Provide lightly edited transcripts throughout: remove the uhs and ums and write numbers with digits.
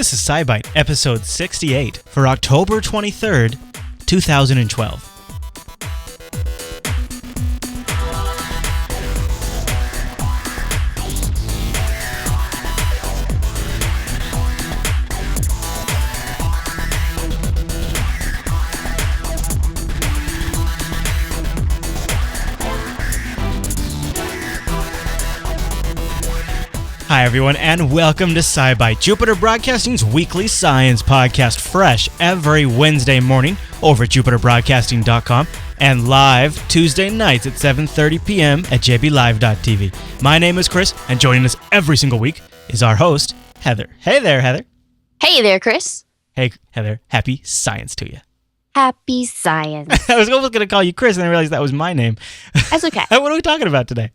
This is SciByte, episode 68 for October 23rd, 2012. Hi everyone, and welcome to SciByte, Jupiter Broadcasting's weekly science podcast, fresh every Wednesday morning over at jupiterbroadcasting.com and live Tuesday nights at 7:30 p.m. at jblive.tv. My name is Chris, and joining us every single week is our host, Heather. Hey there, Heather. Hey there, Chris. Hey, Heather. Happy science to you. Happy science. I was almost going to call you Chris, and I realized that was my name. That's okay. What are we talking about today?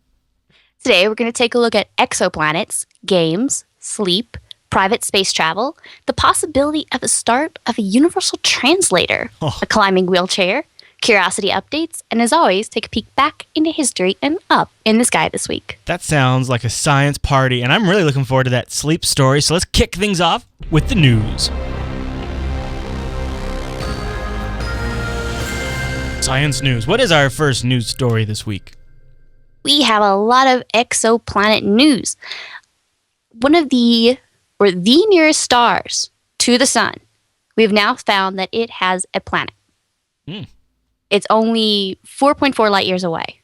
Today, we're going to take a look at exoplanets, games, sleep, private space travel, the possibility of the start of a universal translator, a climbing wheelchair, curiosity updates, and as always, take a peek back into history and up in the sky this week. That sounds like a science party, and I'm really looking forward to that sleep story, so let's kick things off with the news. Science news. What is our first news story this week? We have a lot of exoplanet news. One of the nearest stars to the sun, we've now found that it has a planet. It's only 4.4 light years away.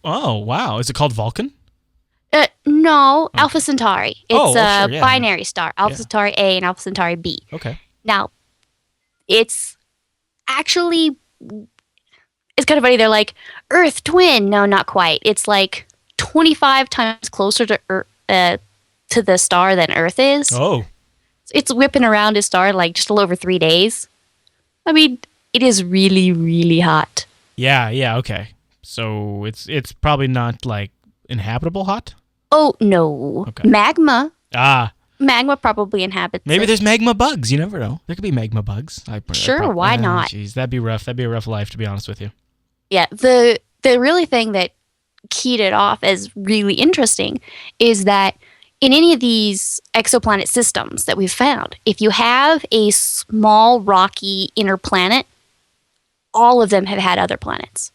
Oh, wow. Is it called Vulcan? No, Alpha Centauri. It's a sure, binary star, Alpha Centauri A and Alpha Centauri B. Okay. Now, it's actually... It's kind of funny. They're like, Earth twin. No, not quite. It's like 25 times closer to the star than Earth is. Oh. It's whipping around his star like just a little over 3 days. I mean, it is really, really hot. Yeah, okay. So it's probably not like inhabitable hot? Oh, no. Okay. Magma. Magma probably inhabits Maybe it. there's magma bugs. You never know. There could be magma bugs. Sure, why not? Jeez, that'd be rough. That'd be a rough life, to be honest with you. Yeah, the really thing that keyed it off as really interesting is that in any of these exoplanet systems that we've found, if you have a small rocky inner planet, all of them have had other planets.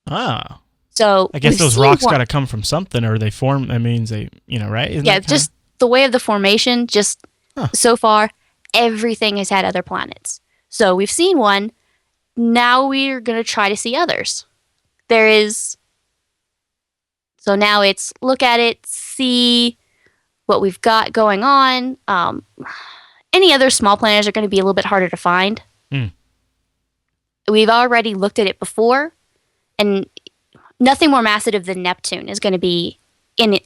Ah. So I guess those rocks got to come from something, or they form. That means they, right? Isn't just the way of the formation. So far, everything has had other planets. So we've seen one. Now we're going to try to see others. So now it's look at it, see what we've got going on. Any other small planets are going to be a little bit harder to find. We've already looked at it before, and nothing more massive than Neptune is going to be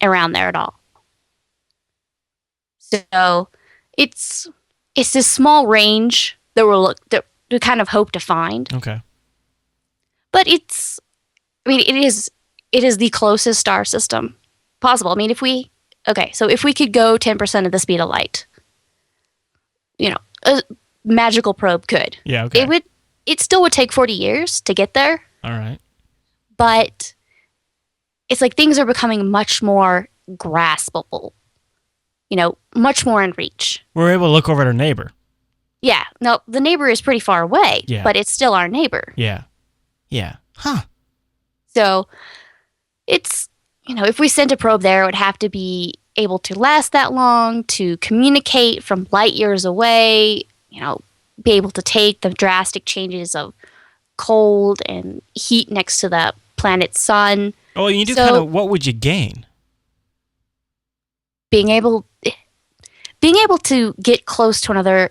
around there at all. So it's this small range that we kind of hope to find. Okay. But it is the closest star system possible. I mean, if we could go 10% of the speed of light, a magical probe could. Yeah, okay. It still would take 40 years to get there. All right. But it's like things are becoming much more graspable. Much more in reach. We're able to look over at our neighbor. Yeah. No, the neighbor is pretty far away, but it's still our neighbor. Yeah. Huh. So it's, if we sent a probe there, it would have to be able to last that long, to communicate from light years away, be able to take the drastic changes of cold and heat next to the planet's sun. Oh, you do kind of, what would you gain? Being able to get close to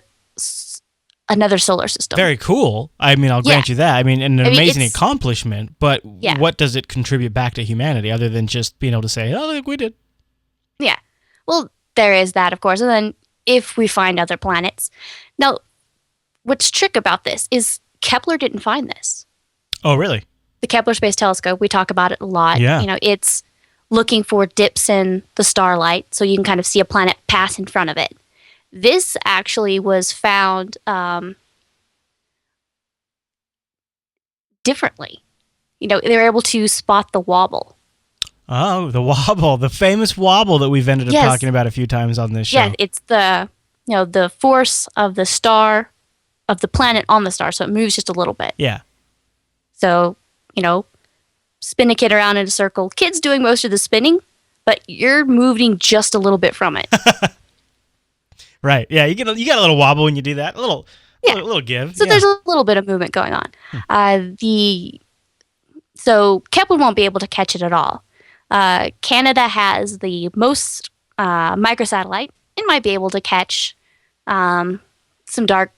another solar system. Very cool. I mean, I'll grant you that. I mean, an amazing accomplishment, but what does it contribute back to humanity other than just being able to say, oh, look, we did? Yeah. Well, there is that, of course. And then if we find other planets. Now, what's trick about this is Kepler didn't find this. Oh, really? The Kepler Space Telescope, we talk about it a lot. Yeah. It's looking for dips in the starlight so you can kind of see a planet pass in front of it. This actually was found differently. They were able to spot the wobble. Oh, the wobble, the famous wobble that we've ended up talking about a few times on this show. Yeah, it's the force of the star, of the planet on the star, so it moves just a little bit. Yeah. So, spin a kid around in a circle. Kid's doing most of the spinning, but you're moving just a little bit from it. Right. Yeah, you get a little wobble when you do that. A little give. So there's a little bit of movement going on. So Kepler won't be able to catch it at all. Canada has the most microsatellite. It might be able to catch some dark.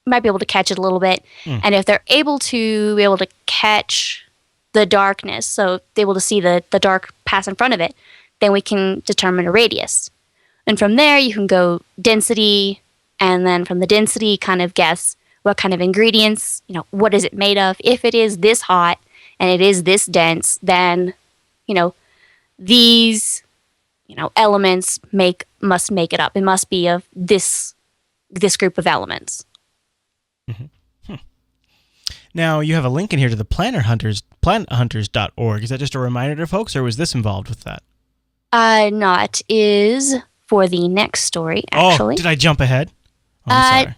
Might be able to catch it a little bit. And if they're able to catch the darkness, so they're able to see the dark pass in front of it, then we can determine a radius. And from there, you can go density, and then from the density, kind of guess what kind of ingredients, what is it made of. If it is this hot and it is this dense, then, these, elements must make it up. It must be of this group of elements. Mm-hmm. Now, you have a link in here to the planethunters.org. Is that just a reminder to folks, or was this involved with that? No, it is for the next story, actually. Oh, did I jump ahead? Oh, I'm sorry.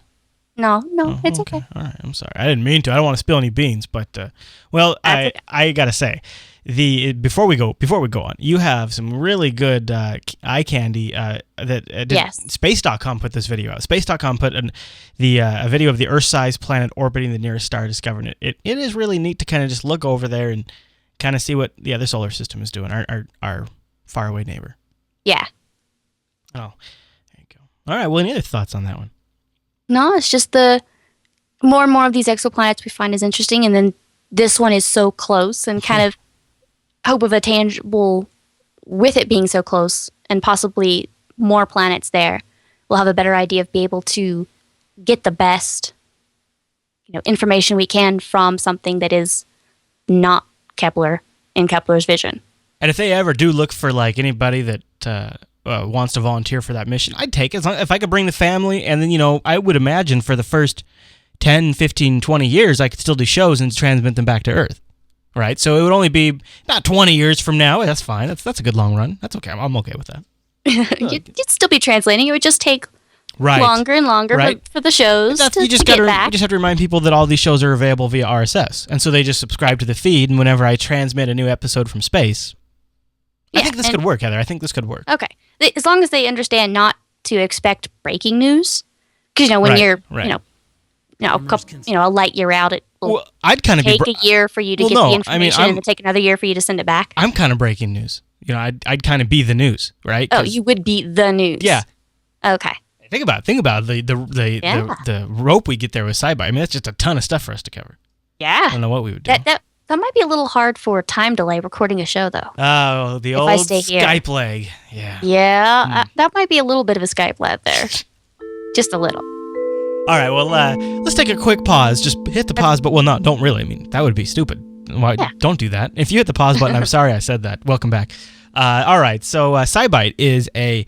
No, it's okay. All right, I'm sorry. I didn't mean to. I don't want to spill any beans, but I gotta say, before we go on, you have some really good eye candy Yes. Space.com put this video out. Space.com put a video of the Earth-sized planet orbiting the nearest star discovered. It is really neat to kind of just look over there and kind of see what the other solar system is doing. Our faraway neighbor. Yeah. Oh, there you go. All right. Well, any other thoughts on that one? No, it's just the more and more of these exoplanets we find is interesting, and then this one is so close, and kind of hope of a tangible, with it being so close, and possibly more planets there, we'll have a better idea of be able to get the best, information we can from something that is not Kepler in Kepler's vision. And if they ever do look for anybody that wants to volunteer for that mission, I'd take it. If I could bring the family, and then, I would imagine for the first 10, 15, 20 years, I could still do shows and transmit them back to Earth, right? So it would only be not 20 years from now. That's fine. That's a good long run. That's okay. I'm okay with that. You'd still be translating. It would just take longer and longer for the shows you just have to remind people that all these shows are available via RSS. And so they just subscribe to the feed, and whenever I transmit a new episode from space, I think this could work, Heather. I think this could work. Okay. As long as they understand not to expect breaking news. Because, when you're, a light year out, it will I'd kind of take a year for you to get the information, and it'll take another year for you to send it back. I'm kind of breaking news. I'd kind of be the news, right? Oh, you would be the news. Yeah. Okay. Think about the rope we get there with SciByte. I mean, that's just a ton of stuff for us to cover. Yeah. I don't know what we would do. That might be a little hard for time delay recording a show, though. Oh, the old Skype lag. Yeah. Yeah, that might be a little bit of a Skype lag there. Just a little. All right, well, let's take a quick pause. Just hit the pause button. Well, no, don't really. I mean, that would be stupid. Why? Yeah. Don't do that. If you hit the pause button, I'm sorry I said that. Welcome back. All right, so SciByte is a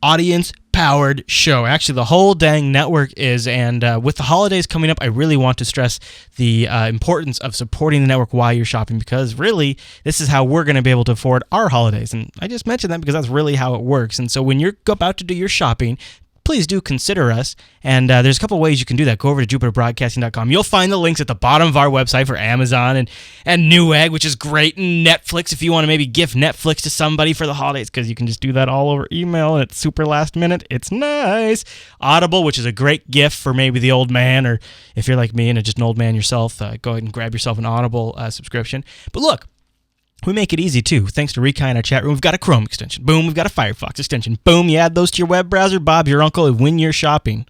audience-powered show. Actually, the whole dang network is, and with the holidays coming up, I really want to stress the importance of supporting the network while you're shopping, because really, this is how we're going to be able to afford our holidays. And I just mentioned that because that's really how it works. And so when you're about to do your shopping, please do consider us. And there's a couple ways you can do that. Go over to jupiterbroadcasting.com. You'll find the links at the bottom of our website for Amazon and Newegg, which is great, and Netflix if you want to maybe gift Netflix to somebody for the holidays, because you can just do that all over email, and it's super last minute. It's nice. Audible, which is a great gift for maybe the old man, or if you're like me and just an old man yourself, go ahead and grab yourself an Audible subscription. But look, we make it easy, too. Thanks to Rekai in our chat room, we've got a Chrome extension. Boom, we've got a Firefox extension. Boom, you add those to your web browser. Bob, your uncle, when you're shopping,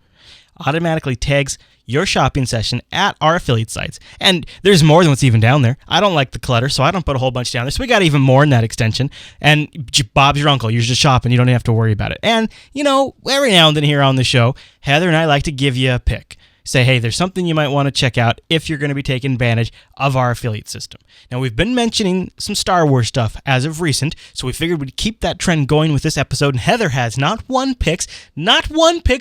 automatically tags your shopping session at our affiliate sites. And there's more than what's even down there. I don't like the clutter, so I don't put a whole bunch down there. So we got even more in that extension. And Bob's your uncle. You're just shopping. You don't even have to worry about it. And, every now and then here on the show, Heather and I like to give you a pick. Say, hey, there's something you might want to check out if you're going to be taking advantage of our affiliate system. Now, we've been mentioning some Star Wars stuff as of recent, so we figured we'd keep that trend going with this episode. And Heather has not one picks,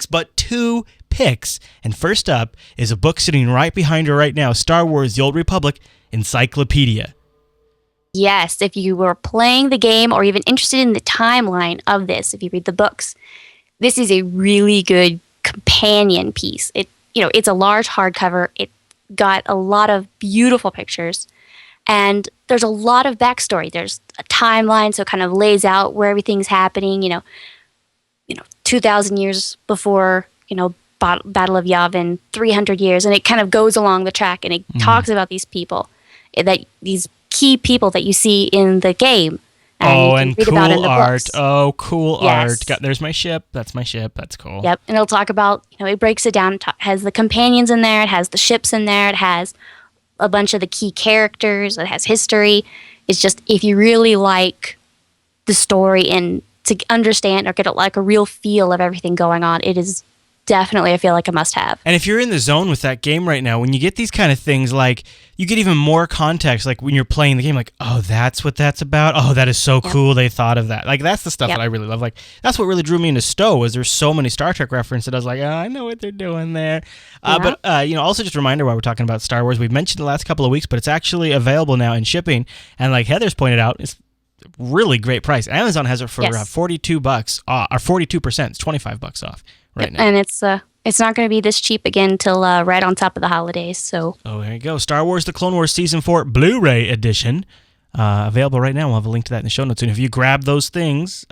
but 2 picks. And first up is a book sitting right behind her right now, Star Wars: The Old Republic Encyclopedia. Yes, if you were playing the game or even interested in the timeline of this, if you read the books, this is a really good companion piece. It's a large hardcover. It got a lot of beautiful pictures, and there's a lot of backstory. There's a timeline, so it kind of lays out where everything's happening. 2,000 years before, Battle of Yavin, 300 years, and it kind of goes along the track, and it talks about these people, these key people that you see in the game. And read cool about in the art. books. Oh, cool Yes. art. There's my ship. That's my ship. That's cool. Yep, and it'll talk about, it breaks it down. It has the companions in there. It has the ships in there. It has a bunch of the key characters. It has history. It's just, if you really like the story and to understand or get a real feel of everything going on, it is definitely, I feel like, a must-have. And if you're in the zone with that game right now, when you get these kind of things, like, you get even more context, like when you're playing the game, like, oh, that's what that's about. Oh, that is so cool they thought of that. Like, that's the stuff that I really love. Like, that's what really drew me into Stowe, was there's so many Star Trek references that I was like, oh, I know what they're doing there. But also just a reminder while we're talking about Star Wars, we've mentioned the last couple of weeks, but it's actually available now in shipping. And like Heather's pointed out, it's really great price. Amazon has it for $42 off, or 42%. It's $25 off right now. And it's not going to be this cheap again until right on top of the holidays. So there you go. Star Wars: The Clone Wars Season 4 Blu-ray Edition. Available right now. We'll have a link to that in the show notes. And if you grab those things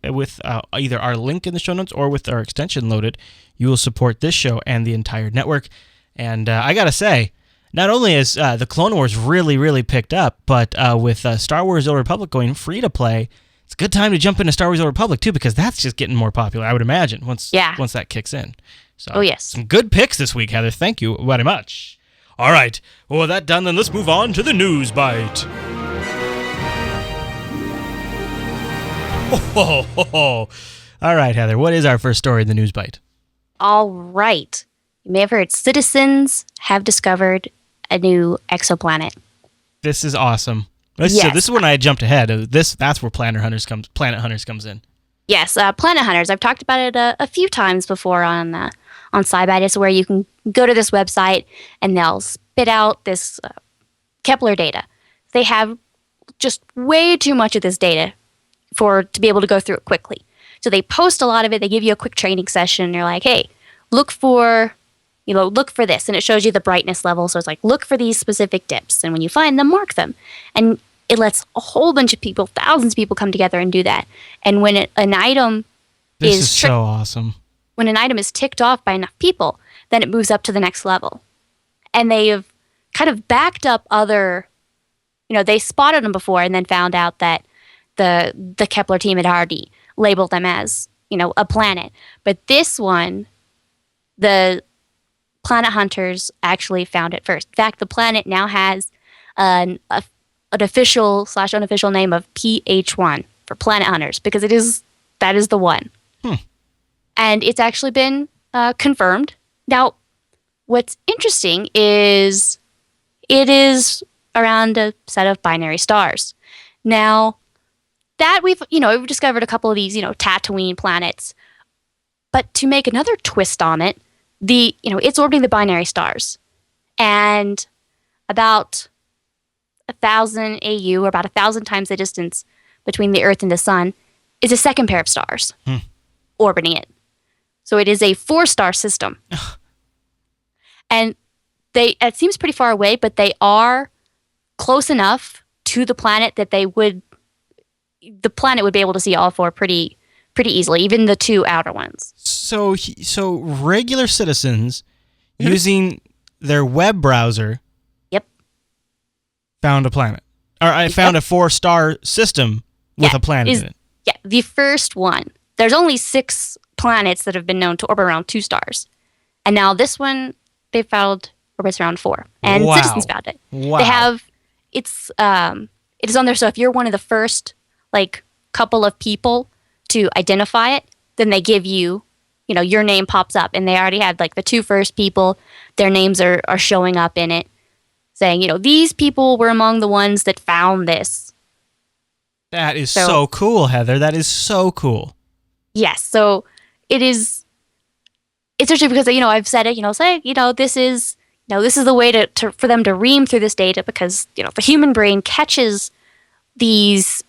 with either our link in the show notes or with our extension loaded, you will support this show and the entire network. And I got to say, not only has the Clone Wars really, really picked up, but with Star Wars: The Old Republic going free to play, it's a good time to jump into Star Wars: The Old Republic too, because that's just getting more popular, I would imagine, once that kicks in. So, some good picks this week, Heather. Thank you very much. All right. Well, with that done, then let's move on to the News Bite. All right, Heather. What is our first story in the News Bite? All right. You may have heard citizens have discovered a new exoplanet. This is awesome. So this is when I jumped ahead. That's where Planet Hunters comes in. Yes, Planet Hunters. I've talked about it a few times before on SciByte. It's where you can go to this website and they'll spit out this Kepler data. They have just way too much of this data to be able to go through it quickly. So they post a lot of it. They give you a quick training session. And they're like, hey, look for this. And it shows you the brightness level. So it's like, look for these specific dips. And when you find them, mark them. And it lets a whole bunch of people, thousands of people, come together and do that. And when an item so awesome. When an item is ticked off by enough people, then it moves up to the next level. And they have kind of backed up other, they spotted them before and then found out that the Kepler team had already labeled them as, a planet. But this one, the Planet Hunters actually found it first. In fact, the planet now has an official/unofficial name of PH1 for Planet Hunters, because that is the one. And it's actually been confirmed. Now, what's interesting is it is around a set of binary stars. Now, that we've discovered a couple of these, Tatooine planets. But to make another twist on it, it's orbiting the binary stars. And about 1,000 AU, or about 1,000 times the distance between the Earth and the Sun, is a second pair of stars orbiting it. So it is a 4-star system. And it seems pretty far away, but they are close enough to the planet that the planet would be able to see all 4 pretty easily, even the 2 outer ones. So regular citizens using their web browser found a planet. Or I found a 4-star system with a planet in it. Yeah, the first one. There's only 6 planets that have been known to orbit around 2 stars. And now this one, they found orbits around 4. And citizens found it. Wow. They have, it is on there, so if you're one of the first, couple of people to identify it, then they give you, your name pops up. And they already had, the 2 first people, their names are showing up in it, saying, these people were among the ones that found this. That is so cool, Heather. That is so cool. Yes. So it's actually because, I've said it, this is the way for them to ream through this data, because, the human brain catches these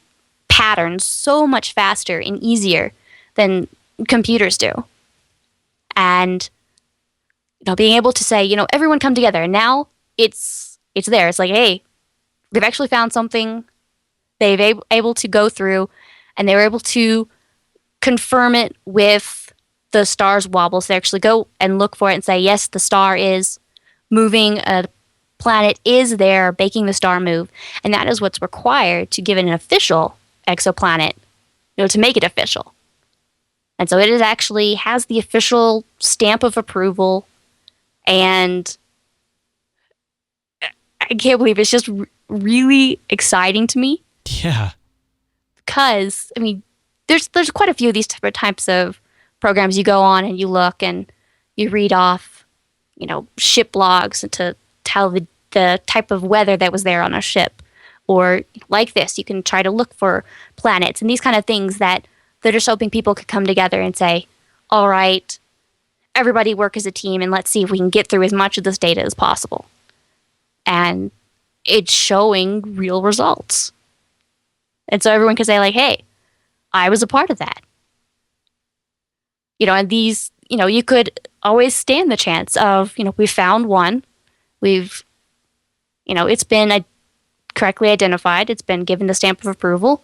patterns so much faster and easier than computers do. And being able to say, everyone come together, and now it's there. It's like, hey, they've actually found something. They've able to go through, and they were able to confirm it with the star's wobble. So they actually go and look for it and say, yes, the star is moving. A planet is there, making the star move, and that is what's required to give it an official exoplanet, to make it official. And so it is actually has the official stamp of approval, and I can't believe it's just really exciting to me. Yeah. Because, there's quite a few of these different types of programs. You go on and you look and you read off, ship logs to tell the type of weather that was there on a ship. Or like this, you can try to look for planets and these kind of things that they're just hoping people could come together and say, all right, everybody work as a team and let's see if we can get through as much of this data as possible. And it's showing real results. And so everyone can say, like, hey, I was a part of that. And these, you could always stand the chance of, we found one. We've, it's been correctly identified. It's been given the stamp of approval.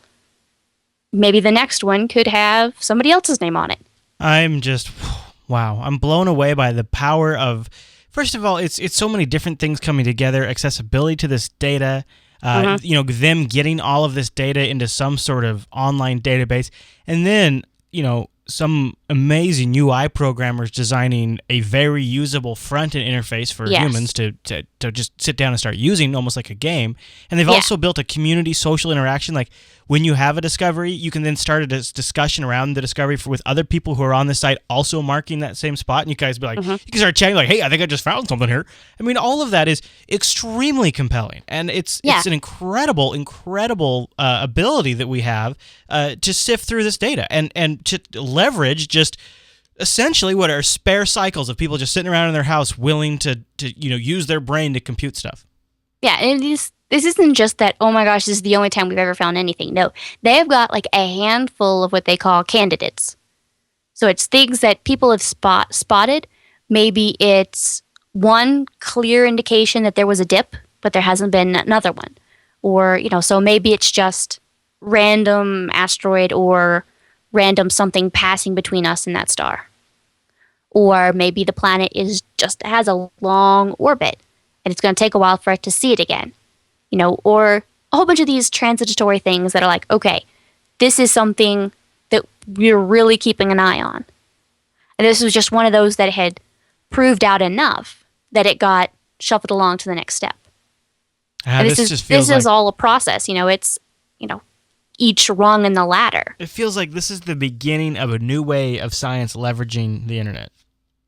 Maybe the next one could have somebody else's name on it. I'm just, wow. I'm blown away by the power of, first of all, it's so many different things coming together, accessibility to this data, them getting all of this data into some sort of online database, and then, some amazing UI programmers designing a very usable front-end interface for humans to just sit down and start using, almost like a game. And they've also built a community social interaction. Like when you have a discovery, you can then start a discussion around the discovery with other people who are on the site also marking that same spot. And you guys be like, you can start chatting like, hey, I think I just found something here. All of that is extremely compelling. And it's an incredible ability that we have to sift through this data and to leverage just essentially what are spare cycles of people just sitting around in their house willing to use their brain to compute stuff. Yeah, and this isn't just that, oh my gosh, this is the only time we've ever found anything. No, they have got like a handful of what they call candidates. So it's things that people have spotted. Maybe it's one clear indication that there was a dip, but there hasn't been another one. Or, so maybe it's just random asteroid or random something passing between us and that star. Or maybe the planet has a long orbit and it's going to take a while for it to see it again. Or a whole bunch of these transitory things that are like, okay, this is something that we're really keeping an eye on. And this was just one of those that had proved out enough that it got shuffled along to the next step. And this is all a process. It's, each rung in the ladder. It feels like this is the beginning of a new way of science leveraging the internet.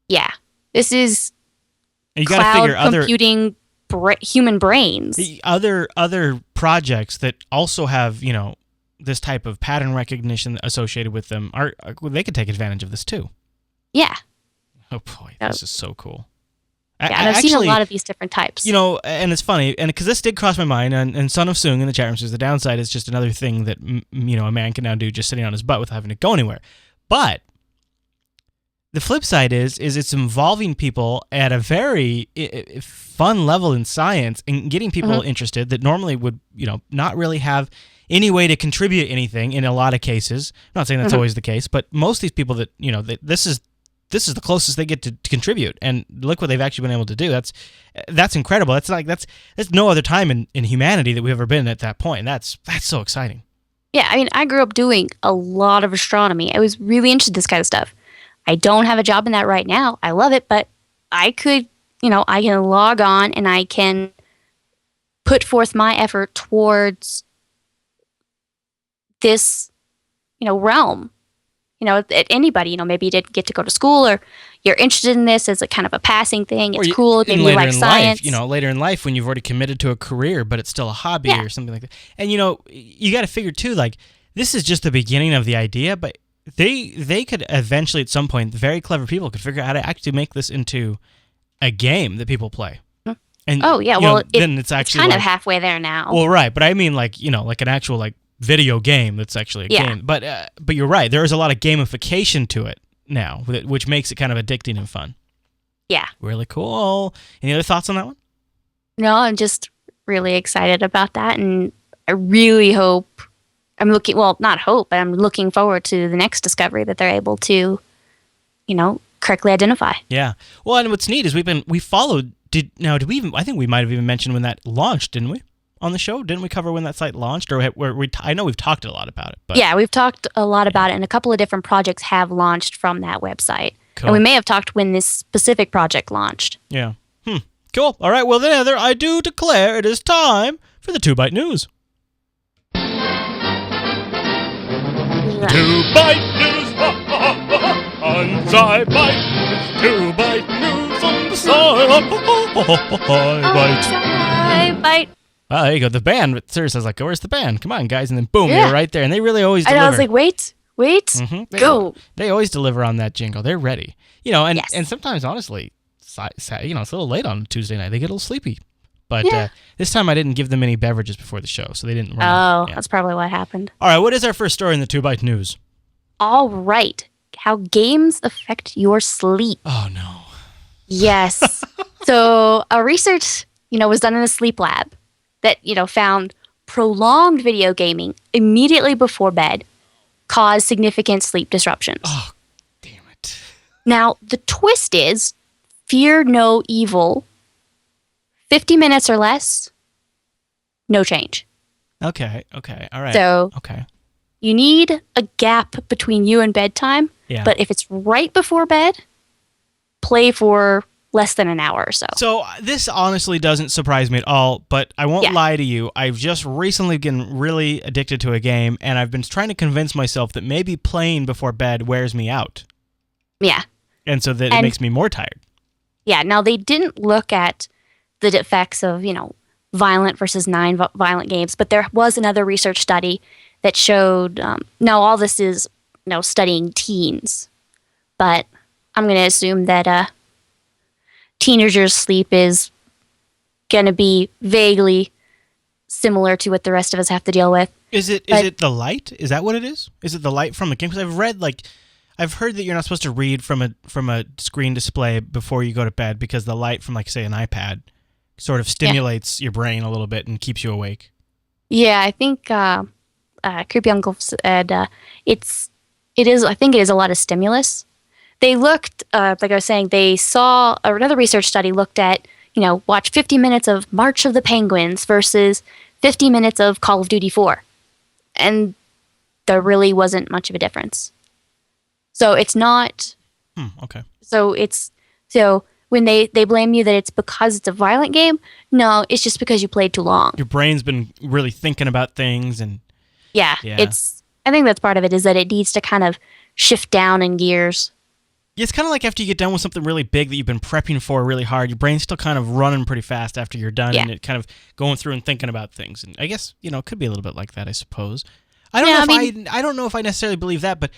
Yeah. This is and you cloud gotta figure computing human brains. Other projects that also have, this type of pattern recognition associated with them they could take advantage of this too. Yeah. Oh boy, this is so cool. Yeah, and I've seen a lot of these different types. And it's funny, and because this did cross my mind, and Son of Soong in the chat room says the downside is just another thing that a man can now do just sitting on his butt without having to go anywhere. But the flip side is it's involving people at a very fun level in science and getting people interested that normally would not really have any way to contribute anything in a lot of cases. I'm not saying that's always the case, but most of these people that this is the closest they get to contribute, and look what they've actually been able to do. That's incredible. There's no other time in humanity that we've ever been at that point. That's so exciting. Yeah, I grew up doing a lot of astronomy. I was really interested in this kind of stuff. I don't have a job in that right now. I love it, but I could, I can log on and I can put forth my effort towards this, realm. Anybody, maybe you didn't get to go to school or you're interested in this as a kind of a passing thing. It's cool. Maybe you like science. Later in life when you've already committed to a career, but it's still a hobby or something like that. And, you got to figure too, like this is just the beginning of the idea, but they could eventually at some point, very clever people could figure out how to actually make this into a game that people play. And Oh yeah, you know, well, then it's actually kind like, of halfway there now. well, right, but I mean like, you know, like an actual like video game that's actually a Yeah. game. But you're right, there is a lot of gamification to it now, which makes it kind of addicting and fun. Yeah. Really cool. Any other thoughts on that one? No, I'm just really excited about that, and I really hope not hope, but I'm looking forward to the next discovery that they're able to, correctly identify. Yeah. Well, and what's neat is we followed. Did we even? I think we might have even mentioned when that launched, didn't we? On the show, didn't we cover when that site launched? Or I know we've talked a lot about it. But yeah, we've talked a lot about it, and a couple of different projects have launched from that website. Cool. And we may have talked when this specific project launched. Yeah. Cool. All right. Well, then, Heather, I do declare it is time for the 2-Byte News. 2-Byte News on SciByte. It's 2-Byte News on the SciByte. SciByte. Well, there you go. The band. Seriously, I was like, where's the band? Come on, guys. And then boom, Yeah. you're right there. And they really always deliver. And I was like, wait, go. They always deliver on that jingle. They're ready. And Yes. and sometimes, honestly, it's a little late on a Tuesday night. They get a little sleepy. But Yeah. this time I didn't give them any beverages before the show, so they didn't run out. Yeah. That's probably what happened. All right, what is our first story in the 2-Byte News? All right. How games affect your sleep. Oh, no. Yes. So a research, was done in a sleep lab that, found prolonged video gaming immediately before bed caused significant sleep disruptions. Oh, damn it. Now, the twist is fear no evil. 50 minutes or less, no change. Okay, all right. So okay. you need a gap between you and bedtime, Yeah. but if it's right before bed, play for less than an hour or so. So this honestly doesn't surprise me at all, but I won't lie to you. I've just recently been really addicted to a game, and I've been trying to convince myself that maybe playing before bed wears me out. Yeah. And so that it makes me more tired. Yeah. Now, they didn't look at the effects of, violent versus non-violent games, but there was another research study that showed, now all this is, studying teens, but I'm going to assume that teenagers' sleep is going to be vaguely similar to what the rest of us have to deal with. Is it the light? Is that what it is? Is it the light from the game? Because I've heard that you're not supposed to read from a screen display before you go to bed because the light from, like, say, an iPad sort of stimulates your brain a little bit and keeps you awake. Yeah, I think Creepy Uncle said I think it is a lot of stimulus. They looked, like I was saying, they saw another research study looked at, watch 50 minutes of March of the Penguins versus 50 minutes of Call of Duty 4. And there really wasn't much of a difference. So it's not... okay. So when they blame you that it's because it's a violent game, no, it's just because you played too long. Your brain's been really thinking about things and... Yeah. I think that's part of it, is that it needs to kind of shift down in gears. Yeah, it's kind of like after you get done with something really big that you've been prepping for really hard, your brain's still kind of running pretty fast after you're done, and it kind of going through and thinking about things. And I guess, it could be a little bit like that, I suppose. I don't know if I necessarily believe that, but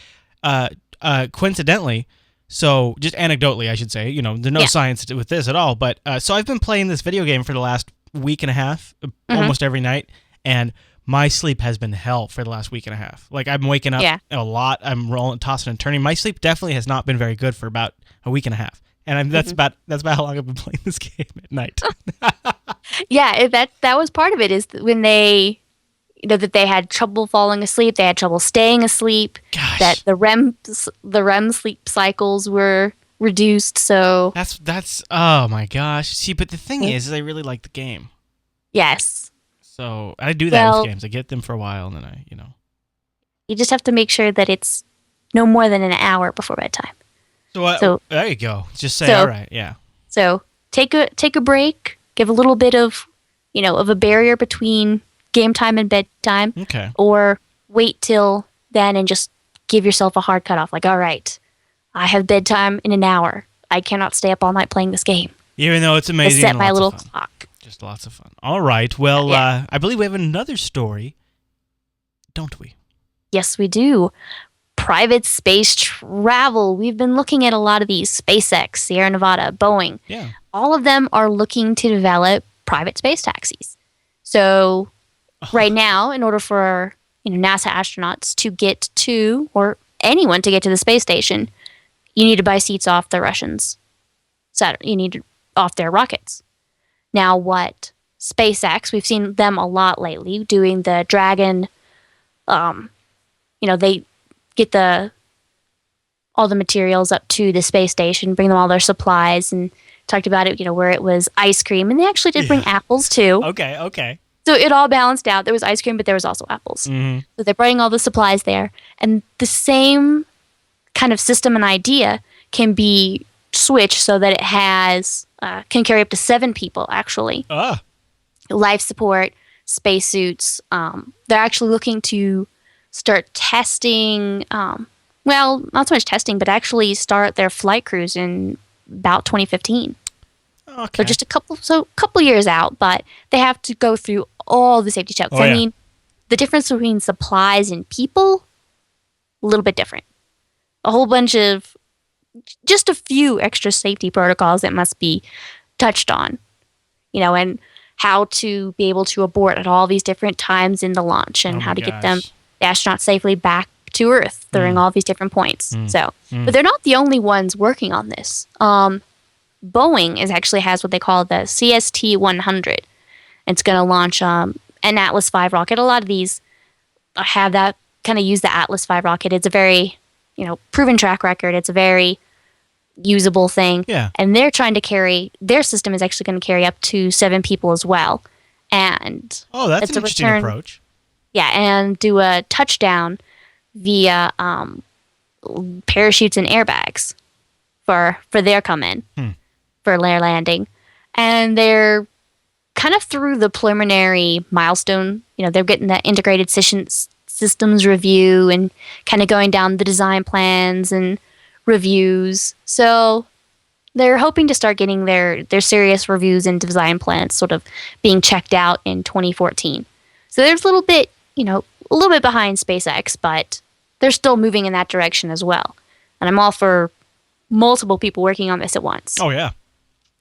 coincidentally, so just anecdotally, I should say, there's no science with this at all, but so I've been playing this video game for the last week and a half, almost every night, and my sleep has been hell for the last week and a half. Like, I'm waking up a lot. I'm rolling, tossing, and turning. My sleep definitely has not been very good for about a week and a half, and that's about how long I've been playing this game at night. Yeah, that was part of it. Is when they, that they had trouble falling asleep, they had trouble staying asleep. Gosh. That the REM sleep cycles were reduced. So that's oh my gosh. See, but the thing is I really like the game. Yes. So I do that with games. I get them for a while, and then you just have to make sure that it's no more than an hour before bedtime. So there you go. Just say, all right, yeah. So take a break. Give a little bit of, of a barrier between game time and bedtime. Okay. Or wait till then and just give yourself a hard cutoff. Like, all right, I have bedtime in an hour. I cannot stay up all night playing this game. Even though it's amazing. I set my little clock. Just lots of fun. All right. Well, I believe we have another story, don't we? Yes, we do. private space travel. We've been looking at a lot of these: SpaceX, Sierra Nevada, Boeing. Yeah. All of them are looking to develop private space taxis. So right now, in order for NASA astronauts to get to, or anyone to get to the space station, you need to buy seats off the Russians. You need off their rockets. Now, what SpaceX, we've seen them a lot lately doing the Dragon. They get all the materials up to the space station, bring them all their supplies, and talked about it, where it was ice cream, and they actually did bring apples too. Okay. So it all balanced out. There was ice cream, but there was also apples. Mm-hmm. So they're bringing all the supplies there, and the same kind of system and idea can be switched so that it can carry up to 7 people actually. Life support, spacesuits. They're actually looking to start testing. Well, not so much testing, but actually start their flight crews in about 2015. Okay. So just a couple years out, but they have to go through all the safety checks. I mean, the difference between supplies and people, a little bit different. A whole bunch of, just a few extra safety protocols that must be touched on, and how to be able to abort at all these different times in the launch, and how to get the astronauts safely back to Earth during all these different points. But they're not the only ones working on this. Boeing actually has what they call the CST-100. It's going to launch an Atlas V rocket. A lot of these have that, kind of use the Atlas V rocket. It's a very, proven track record. It's a very usable thing. Yeah. And they're trying to their system is actually going to carry up to 7 people as well. And that's an interesting approach. Yeah, and do a touchdown via parachutes and airbags for their come in. For their landing. And they're kind of through the preliminary milestone. They're getting that integrated systems review and kind of going down the design plans and reviews. So they're hoping to start getting their serious reviews and design plans sort of being checked out in 2014. So there's a little bit behind SpaceX, but they're still moving in that direction as well. And I'm all for multiple people working on this at once. Oh, yeah.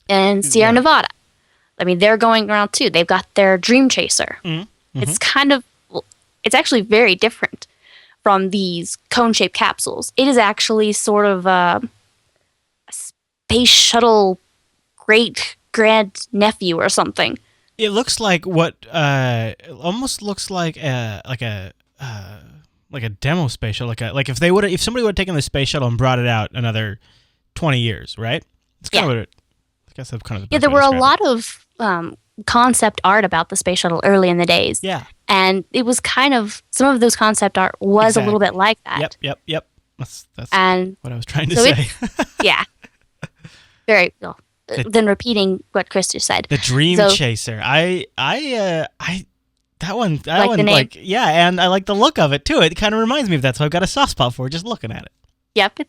And Sierra Nevada. I mean, they're going around too. They've got their Dream Chaser. Mm-hmm. It's actually very different from these cone-shaped capsules. It is actually sort of a space shuttle great grandnephew or something. It looks like almost looks like a demo space shuttle. Like if somebody would have taken the space shuttle and brought it out another 20 years, right? It's kind of I guess that's kind of there were a lot of concept art about the space shuttle early in the days. Yeah. And it was kind of, some of those concept art was a little bit like that. Yep. That's what I was trying to so say. Yeah. Very well. Then repeating what Chris just said. The Dream Chaser. That one, and I like the look of it too. It kind of reminds me of that, so I've got a soft spot for it just looking at it. Yep,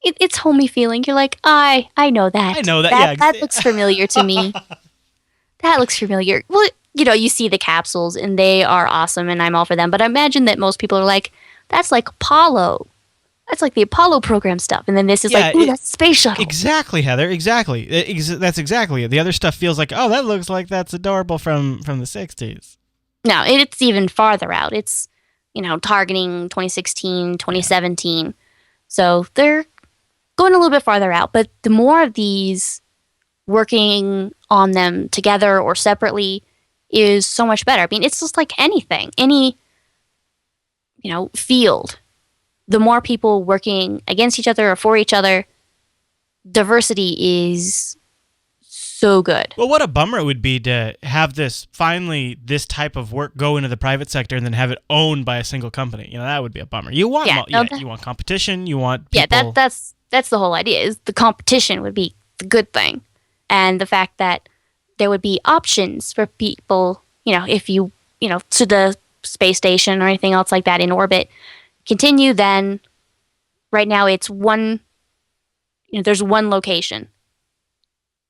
it's homey feeling. You're like, I know that. I know that. That looks familiar to me. That looks familiar. Well, you see the capsules and they are awesome, and I'm all for them. But I imagine that most people are like, that's like Apollo. That's like the Apollo program stuff. And then this is that's space shuttle. Exactly, Heather. Exactly. That's exactly it. The other stuff feels like, that looks like that's adorable from the 60s. No, it's even farther out. It's, targeting 2016, 2017. Yeah. So they're going a little bit farther out. But the more of these working on them together or separately is so much better. I mean, it's just like anything. Any, field. The more people working against each other or for each other, diversity is so good. Well, what a bummer it would be to have this type of work go into the private sector and then have it owned by a single company. That would be a bummer. You want you want competition. You want people. Yeah, that's the whole idea. Is the competition would be the good thing, and the fact that there would be options for people. If you to the space station or anything else like that in orbit. Continue, then right now it's one, there's one location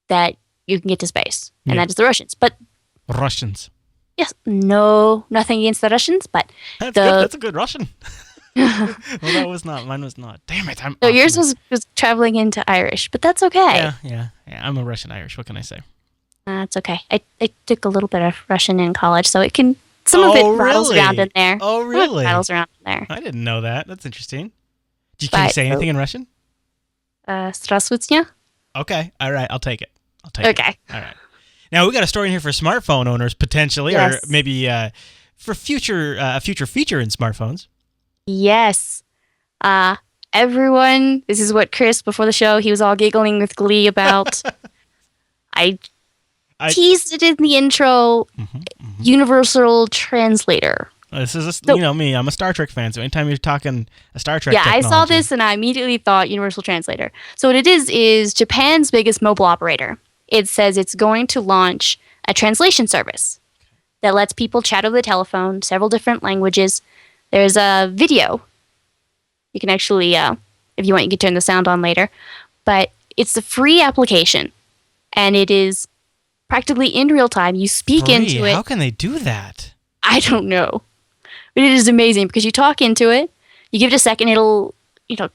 that you can get to space, and that is the Russians. But Russians. Yes, no, nothing against the Russians, but that's good. That's a good Russian. Well, that was not. Mine was not. Damn it! I'm No, off yours my- was traveling into Irish, but that's okay. Yeah. I'm a Russian Irish. What can I say? That's okay. I took a little bit of Russian in college, so it can some of Oh, it rattles really? around in there. Oh, Some of it really? rattles around in there. I didn't know that. That's interesting. Can you But say anything in Russian? Здравствуйте. Okay. All right. I'll take it. Okay. All right. Now we got a story in here for smartphone owners potentially, or Yes. maybe for future a future feature in smartphones. Yes. Everyone, this is what Chris, before the show, he was all giggling with glee about. I teased it in the intro. Universal Translator. This is So- you know me. I'm a Star Trek fan, so anytime you're talking a Star Trek, Yeah, I saw technology- this and I immediately thought Universal Translator. So what it is Japan's biggest mobile operator. It says it's going to launch a translation service that lets people chat over the telephone, several different languages. There's a video. You can actually, if you want, you can turn the sound on later. But it's a free application, and it is practically in real time. You speak Free. into it. How can they do that? I don't know. But it is amazing because you talk into it, you give it a second, it'll,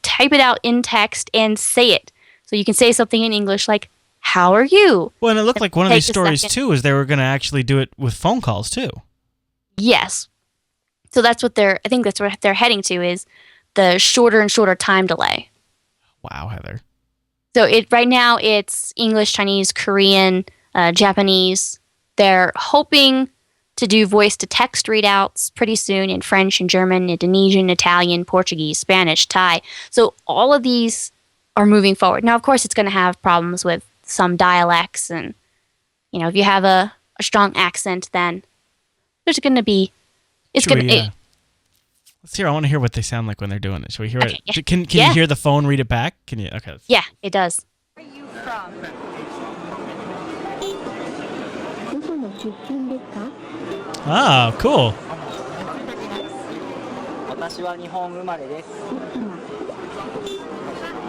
type it out in text and say it. So you can say something in English like, "How are you?" Well, and it looked like one of Take these a stories second. too is they were going to actually do it with phone calls too. Yes. So that's what I think that's what they're heading to is the shorter and shorter time delay. Wow, Heather. So right now it's English, Chinese, Korean, Japanese. They're hoping to do voice to text readouts pretty soon in French and German, Indonesian, Italian, Portuguese, Spanish, Thai. So all of these are moving forward. Now, of course, it's going to have problems with some dialects, and if you have a strong accent, then there's going to be. It's Should going we, to. Let's hear. I want to hear what they sound like when they're doing it. Should we hear Okay, it? yeah. Can Yeah. you hear the phone read it back? Can you? Okay. Yeah, it does. Where are you from? どこの出身ですか？ Oh, cool. 私は日本生まれです。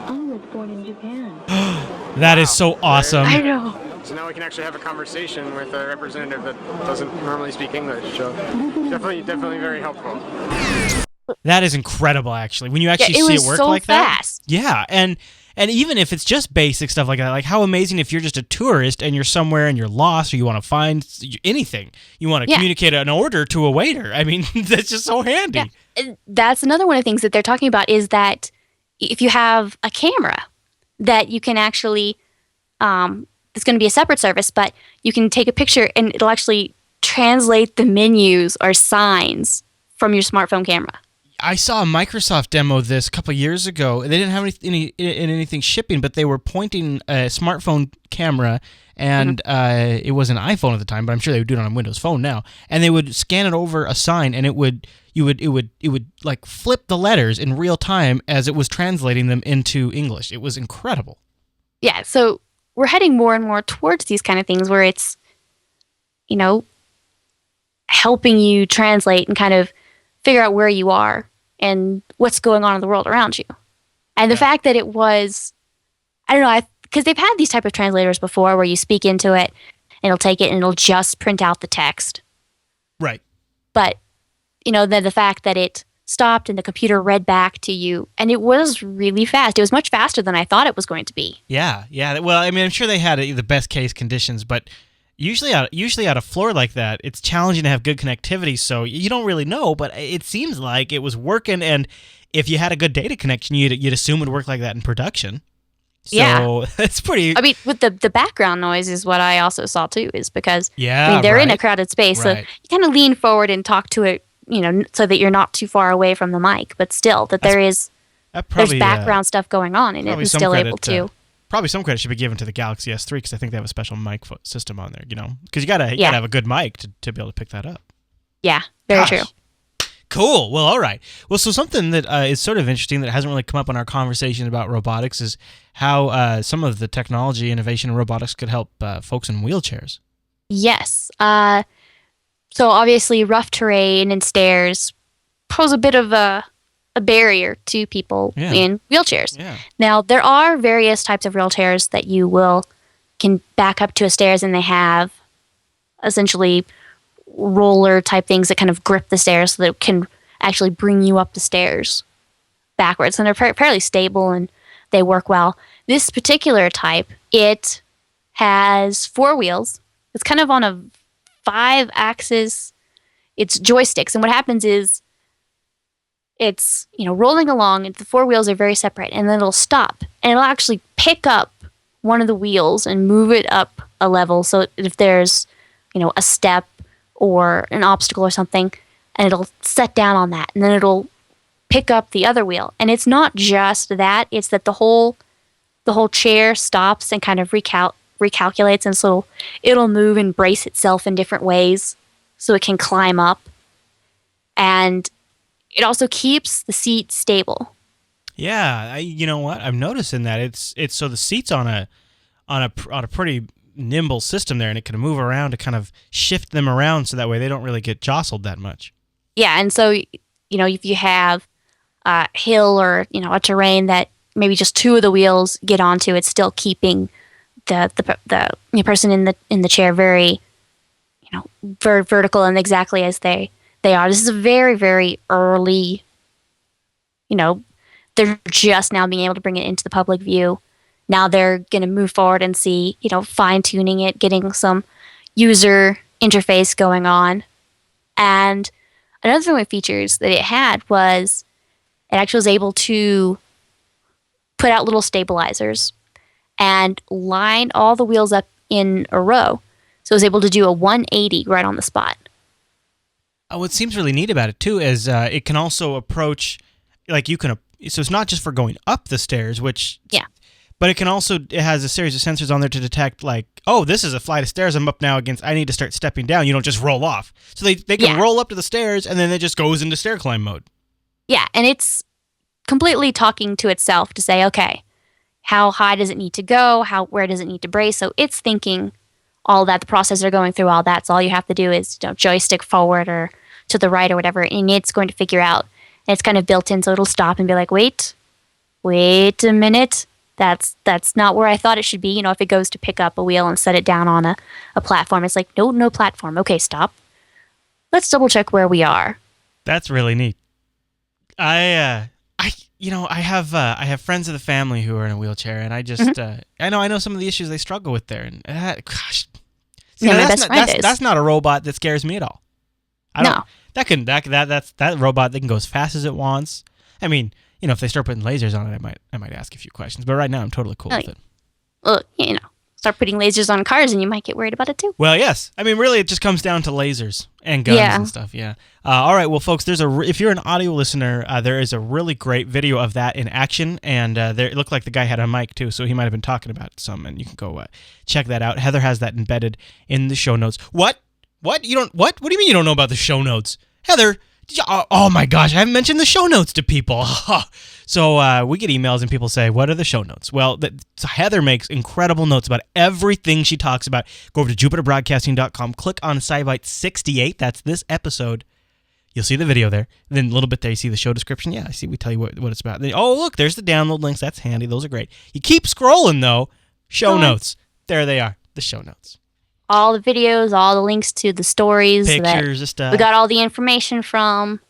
I was born in Japan. That is so awesome. I know. So now we can actually have a conversation with a representative that doesn't normally speak English. So definitely very helpful. That is incredible, actually. When you actually it see was it work so like that. fast. Yeah, and even if it's just basic stuff like that, like how amazing if you're just a tourist and you're somewhere and you're lost or you want to find anything, you want to Yeah. communicate an order to a waiter. I mean, that's just so handy. Yeah. And that's another one of the things that they're talking about is that if you have a camera, that you can actually, it's going to be a separate service, but you can take a picture and it'll actually translate the menus or signs from your smartphone camera. I saw a Microsoft demo this a couple of years ago. They didn't have anything shipping, but they were pointing a smartphone camera, and it was an iPhone at the time, but I'm sure they would do it on a Windows Phone now. And they would scan it over a sign, and it would like flip the letters in real time as it was translating them into English. It was incredible. Yeah, so we're heading more and more towards these kind of things where it's, helping you translate and kind of figure out where you are and what's going on in the world around you. And the fact that it was, I don't know, because they've had these type of translators before where you speak into it and it'll take it and it'll just print out the text. Right. But, then the fact that it stopped and the computer read back to you, and it was really fast. It was much faster than I thought it was going to be. Yeah. Well, I mean, I'm sure they had the best case conditions, but usually on a floor like that, it's challenging to have good connectivity, so you don't really know, but it seems like it was working, and if you had a good data connection, you'd assume it would work like that in production. So Yeah. it's pretty... I mean, with the background noise is what I also saw too, is because Yeah, they're in a right. crowded space, so Right. you kind of lean forward and talk to it, so that you're not too far away from the mic, but still that there's probably, there's background stuff going on in it, probably and some still credit, able to. Probably some credit should be given to the Galaxy S3 because I think they have a special mic system on there, because you gotta Yeah. have a good mic to be able to pick that up. Yeah, very Gosh. true. Cool. Well, all right. Well, so something that is sort of interesting that hasn't really come up in our conversation about robotics is how some of the technology innovation in robotics could help folks in wheelchairs. Yes. So obviously, rough terrain and stairs pose a bit of a barrier to people Yeah. in wheelchairs. Yeah. Now, there are various types of wheelchairs that you can back up to a stairs, and they have essentially roller type things that kind of grip the stairs so that it can actually bring you up the stairs backwards. And they're fairly stable and they work well. This particular type, it has 4 wheels. It's kind of on a 5-axis. It's joysticks. And what happens is it's, rolling along and the 4 wheels are very separate, and then it'll stop and it'll actually pick up one of the wheels and move it up a level. So if there's, a step or an obstacle or something, and it'll set down on that, and then it'll pick up the other wheel. And it's not just that, it's that the whole chair stops and kind of recalculates, and so it'll move and brace itself in different ways so it can climb up. And it also keeps the seat stable. Yeah, you know what? I'm noticing that it's so the seat's on a pretty nimble system there, and it can move around to kind of shift them around so that way they don't really get jostled that much. Yeah, and so if you have a hill or a terrain that maybe just 2 of the wheels get onto, it's still keeping the person in the chair very vertical and exactly as they are. This is a very, very early, they're just now being able to bring it into the public view. Now they're going to move forward and see, fine-tuning it, getting some user interface going on. And another thing with features that it had was it actually was able to put out little stabilizers and line all the wheels up in a row. So it was able to do a 180 right on the spot. What seems really neat about it, too, is it can also approach, so it's not just for going up the stairs, but it has a series of sensors on there to detect, this is a flight of stairs I'm up now against, I need to start stepping down. You don't just roll off. So they can roll up to the stairs, and then it just goes into stair climb mode. Yeah, and it's completely talking to itself to say, okay, how high does it need to go? Where does it need to brace? So it's thinking all that, the processor going through all that. So all you have to do is joystick forward or to the right or whatever, and it's going to figure out. And it's kind of built in, so it'll stop and be like, wait a minute. That's not where I thought it should be. If it goes to pick up a wheel and set it down on a platform, it's like, no platform. Okay, stop. Let's double check where we are. That's really neat. I have friends of the family who are in a wheelchair, and I just I know some of the issues they struggle with there, and gosh, that's not a robot that scares me at all. That robot that can go as fast as it wants. I mean, if they start putting lasers on it, I might ask a few questions, but right now I'm totally cool with it. Well, start putting lasers on cars and you might get worried about it too. Well, yes. I mean, really, it just comes down to lasers and guns and stuff, yeah. All right, well, folks, if you're an audio listener, there is a really great video of that in action, and it looked like the guy had a mic, too, so he might have been talking about it some, and you can go check that out. Heather has that embedded in the show notes. What? What do you mean you don't know about the show notes? Heather, oh my gosh, I haven't mentioned the show notes to people. So we get emails and people say, what are the show notes? Well, so Heather makes incredible notes about everything she talks about. Go over to jupiterbroadcasting.com, click on SciByte 68. That's this episode. You'll see the video there. Then a little bit there, you see the show description. Yeah, I see. We tell you what it's about. Then, look, there's the download links. That's handy. Those are great. You keep scrolling, though. Show notes. There they are, the show notes. All the videos, all the links to the stories. Pictures and stuff. We got all the information from.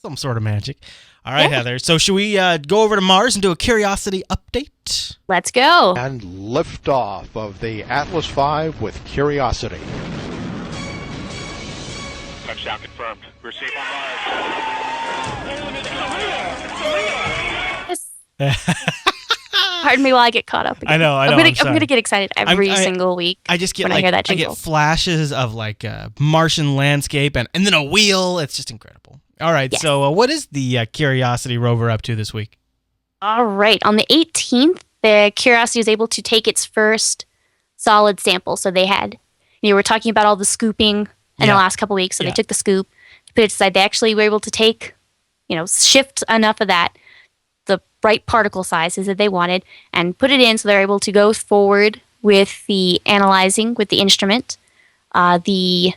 Some sort of magic. All right, Heather. So should we go over to Mars and do a Curiosity update? Let's go. And liftoff of the Atlas V with Curiosity. Touchdown confirmed. We're safe on Mars. Pardon me while I get caught up again. I know. I'm gonna get excited every single week. I just get when I hear that jingle. I get flashes of Martian landscape and then a wheel. It's just incredible. All right. Yes. So what is the Curiosity rover up to this week? All right. On the 18th, the Curiosity was able to take its first solid sample. So they had, we're talking about all the scooping in the last couple weeks. So they took the scoop, put it aside. They actually were able to take, shift enough of that, the right particle sizes that they wanted, and put it in so they're able to go forward with the analyzing with the instrument, the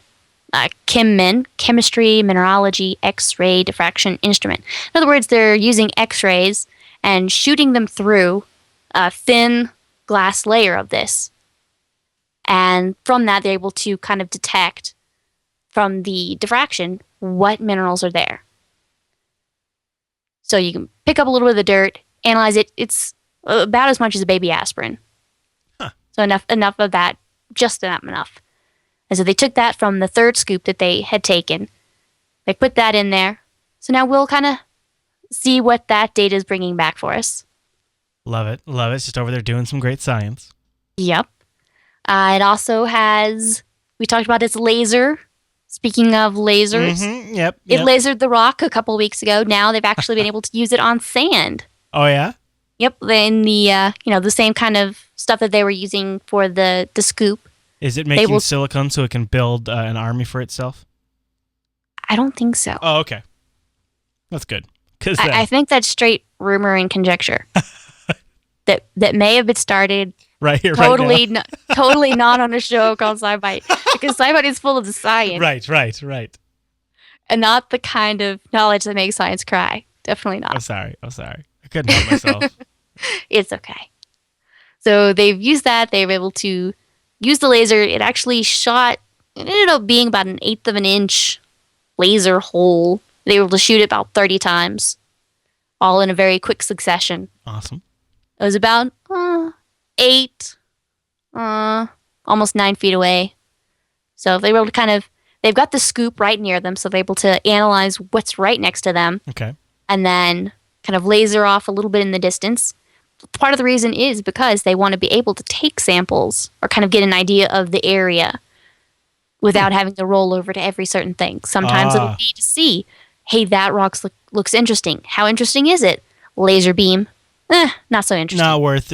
chemistry, mineralogy, X-ray diffraction instrument. In other words, they're using X-rays and shooting them through a thin glass layer of this. And from that, they're able to kind of detect from the diffraction what minerals are there. So you can pick up a little bit of the dirt, analyze it. It's about as much as a baby aspirin. Huh. So enough of that, just enough. And so they took that from the third scoop that they had taken. They put that in there. So now we'll kind of see what that data is bringing back for us. Love it. Love it. It's just over there doing some great science. Yep. It also has, we talked about its laser. Speaking of lasers, Yep. it lasered the rock a couple weeks ago. Now they've actually been able to use it on sand. Oh, yeah? Yep, in the the same kind of stuff that they were using for the scoop. Is it making silicon so it can build an army for itself? I don't think so. Oh, okay. That's good. Because I think that's straight rumor and conjecture. that may have been started right here, totally, right now. totally not on a show called SciByte, because SciByte is full of the science. Right. And not the kind of knowledge that makes science cry. Definitely not. I'm sorry. I couldn't help myself. It's okay. So they've used that. They were able to use the laser. It actually shot, it ended up being about 1/8 of an inch laser hole. They were able to shoot it about 30 times, all in a very quick succession. Awesome. It was about 8, almost 9 feet away. So they were able to they've got the scoop right near them, so they're able to analyze what's right next to them. Okay. And then kind of laser off a little bit in the distance. Part of the reason is because they want to be able to take samples or kind of get an idea of the area without having to roll over to every certain thing. Sometimes it'll be to see, hey, that rock looks interesting. How interesting is it? Laser beam. Not so interesting. Not worth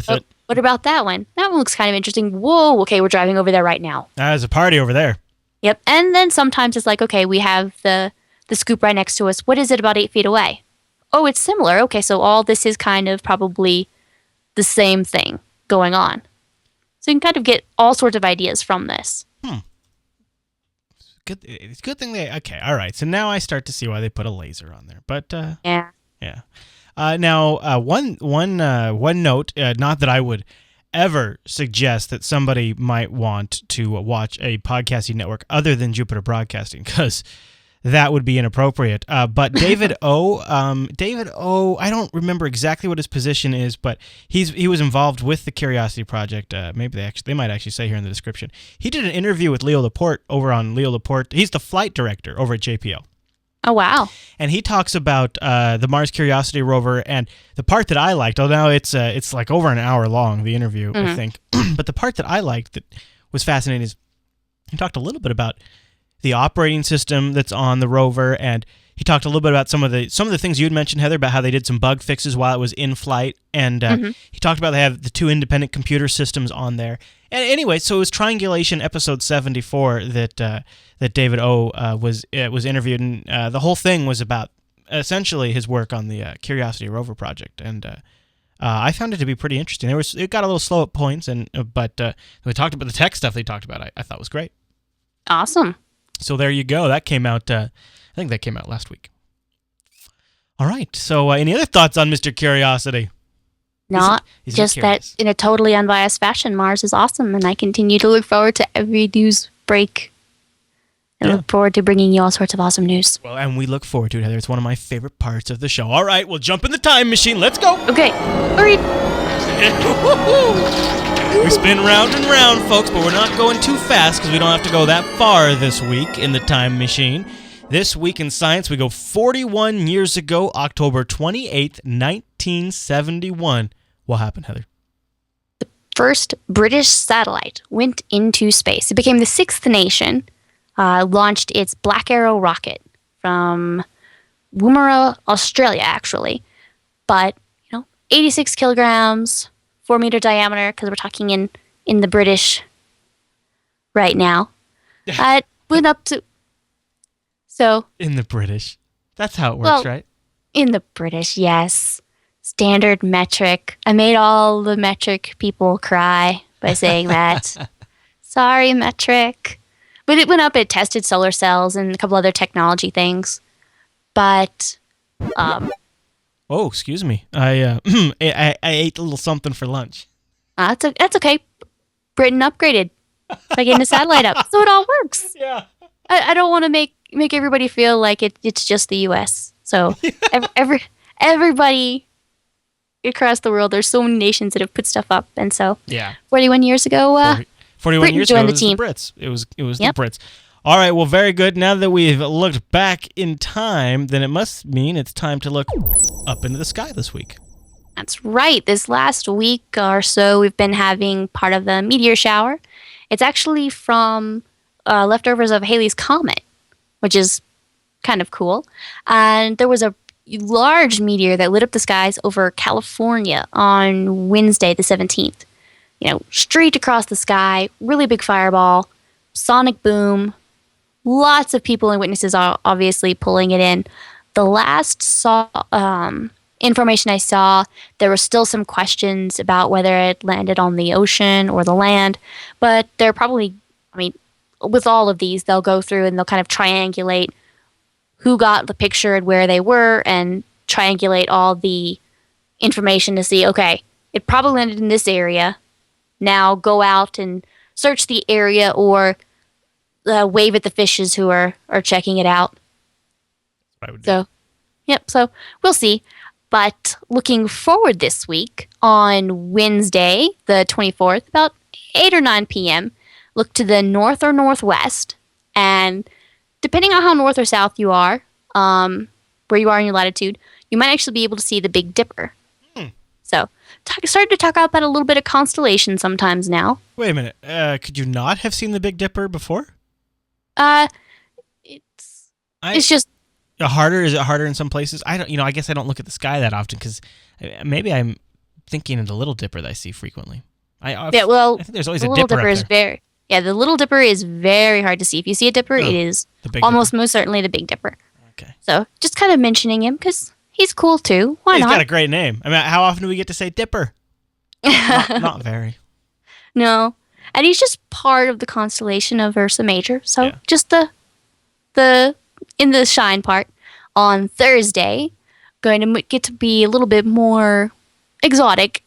it. What about that one? That one looks kind of interesting. Whoa, okay, we're driving over there right now. There's a party over there. Yep. And then sometimes it's like, okay, we have the scoop right next to us. What is it about 8 feet away? Oh, it's similar. Okay, so all this is kind of probably the same thing going on. So you can kind of get all sorts of ideas from this. Good. It's a good thing they. Okay, all right. So now I start to see why they put a laser on there. But Yeah. now one note. Not that I would ever suggest that somebody might want to watch a podcasting network other than Jupiter Broadcasting, because that would be inappropriate. But David O, I don't remember exactly what his position is, but he was involved with the Curiosity Project. Maybe they might actually say here in the description. He did an interview with Leo Laporte over on Leo Laporte. He's the flight director over at JPL. Oh, wow. And he talks about the Mars Curiosity rover, and the part that I liked, although it's like over an hour long, the interview, I think. But the part that I liked that was fascinating is he talked a little bit about the operating system that's on the rover, and he talked a little bit about some of the things you had mentioned, Heather, about how they did some bug fixes while it was in flight, and he talked about they have the 2 independent computer systems on there. And anyway, so it was Triangulation episode 74 that David O was interviewed, and the whole thing was about essentially his work on the Curiosity rover project, and I found it to be pretty interesting. It got a little slow at points, but we talked about the tech stuff they talked about. I thought was great. Awesome. So there you go. That came out, I think that came out last week. All right. So any other thoughts on Mr. Curiosity? Not just that in a totally unbiased fashion, Mars is awesome, and I continue to look forward to every news break. I look forward to bringing you all sorts of awesome news. Well, and we look forward to it, Heather. It's one of my favorite parts of the show. All right, we'll jump in the time machine. Let's go. Okay. Hurry. We spin round and round, folks, but we're not going too fast because we don't have to go that far this week in the time machine. This week in science, we go 41 years ago, October 28th, 1971. What happened, Heather? The first British satellite went into space. It became the 6th nation, launched its Black Arrow rocket from Woomera, Australia, actually. But, 86 kilograms, 4-meter diameter, because we're talking in the British right now. It went up to... So... In the British. That's how it works, right? In the British, yes. Standard metric. I made all the metric people cry by saying that. Sorry, metric. But it went up, it tested solar cells and a couple other technology things. But... Oh, excuse me. I ate a little something for lunch. That's okay. Britain upgraded by getting the satellite up, so it all works. Yeah. I don't want to make everybody feel like it's just the U.S. So everybody across the world, there's so many nations that have put stuff up. And so Yeah. 41 years ago, 41 Britain years ago, joined it the was team. the Brits. It was Yep. the Brits. All right, well, very good. Now that we've looked back in time, then it must mean it's time to look up into the sky this week. That's right. This last week or so, we've been having part of the meteor shower. It's actually from leftovers of Halley's Comet, which is kind of cool. And there was a large meteor that lit up the skies over California on Wednesday, the 17th. Straight across the sky, really big fireball, sonic boom. Lots of people and witnesses are obviously pulling it in. The last information I saw, there were still some questions about whether it landed on the ocean or the land, but they're probably, with all of these, they'll go through and they'll kind of triangulate who got the picture and where they were and triangulate all the information to see, okay, it probably landed in this area. Now go out and search the area or wave at the fishes who are checking it out. That's what I would do. So, yep. So we'll see. But looking forward this week on Wednesday, the 24th, about 8 or 9 p.m., look to the north or northwest. And depending on how north or south you are, where you are in your latitude, you might actually be able to see the Big Dipper. So, starting to talk about a little bit of constellation sometimes now. Wait a minute. Could you not have seen the Big Dipper before? It's just Harder? Is it harder in some places? I don't. I guess I don't look at the sky that often because maybe I'm thinking of the Little Dipper that I see frequently. I think there's always the a Little dipper Dipper up is there. the Little Dipper is very hard to see. If you see a dipper, it is The Big almost Dipper. most certainly the Big Dipper. Okay. So just kind of mentioning him because he's cool too. Why He's not? got a great name. How often do we get to say Dipper? Not very. No, and he's just part of the constellation of Ursa Major. So Yeah. just the in the shine part on Thursday, going to get to be a little bit more exotic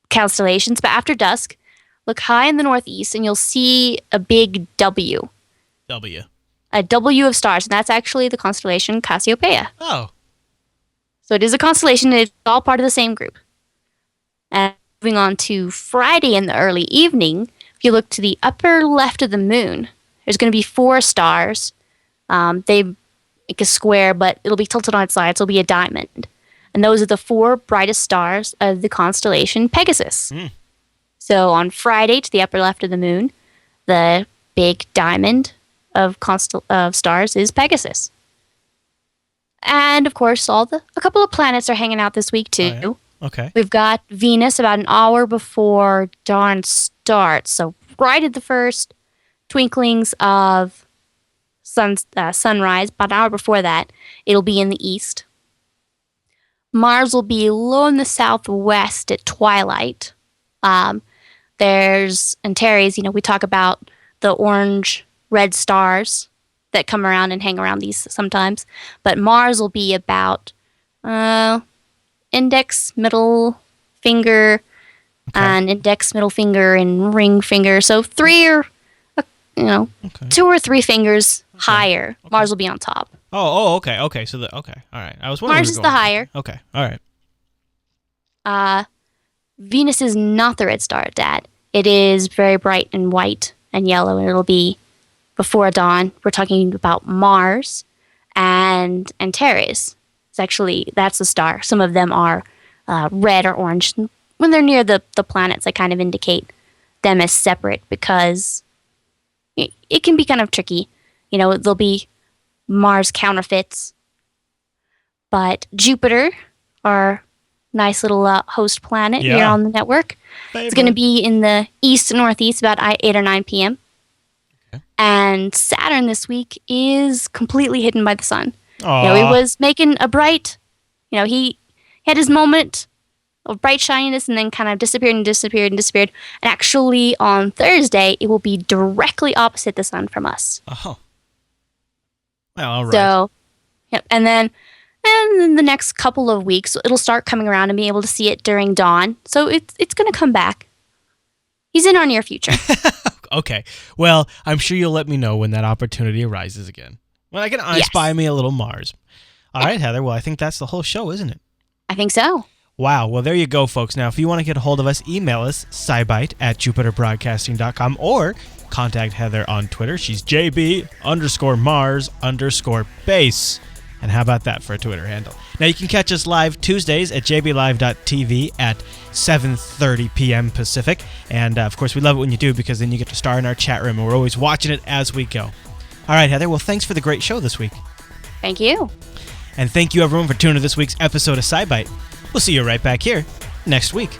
constellations. But after dusk, look high in the northeast, and you'll see a big W. W. A W of stars, and that's actually the constellation Cassiopeia. Oh. So it is a constellation. It's all part of the same group. And moving on to Friday in the early evening, if you look to the upper left of the moon, there's going to be 4 stars. They make a square, but it'll be tilted on its side, so it'll be a diamond. And those are the 4 brightest stars of the constellation Pegasus. So on Friday, to the upper left of the moon, the big diamond of stars is Pegasus. And of course, a couple of planets are hanging out this week too. Oh, yeah? Okay. We've got Venus about an hour before dawn starts, so right at the first twinklings of sunrise. About an hour before that, it'll be in the east. Mars will be low in the southwest at twilight. There's Antares. We talk about the orange-red stars that come around and hang around these sometimes. But Mars will be about index, middle finger, and index, middle finger, and ring finger. So 3 or, 2 or 3 fingers higher. Mars will be on top. Oh, okay. Okay. So all right. I was wondering. Mars is the higher. Okay. All right. Venus is not the red star at that. It is very bright and white and yellow, and it'll be before dawn. We're talking about Mars and Antares. That's a star. Some of them are red or orange. When they're near the planets, I kind of indicate them as separate because it can be kind of tricky. There'll be Mars counterfeits. But Jupiter, our nice little host planet here on the network, it's going to be in the east and northeast about 8 or 9 p.m. Okay. And Saturn this week is completely hidden by the sun. He was making a bright, he had his moment of bright shininess and then kind of disappeared. And actually on Thursday, it will be directly opposite the sun from us. Oh. Well, all right. So, and then in the next couple of weeks, it'll start coming around and be able to see it during dawn. So it's going to come back. He's in our near future. Okay. Well, I'm sure you'll let me know when that opportunity arises again. When I can spy me a little Mars. All right, Heather. Well, I think that's the whole show, isn't it? I think so. Wow. Well, there you go, folks. Now, if you want to get a hold of us, email us, SciByte@JupiterBroadcasting.com, or contact Heather on Twitter. She's JB_Mars_base. And how about that for a Twitter handle? Now, you can catch us live Tuesdays at jblive.tv at 7:30 p.m. Pacific. And, of course, we love it when you do, because then you get to star in our chat room, and we're always watching it as we go. All right, Heather. Well, thanks for the great show this week. Thank you. And thank you, everyone, for tuning to this week's episode of SciByte. We'll see you right back here next week.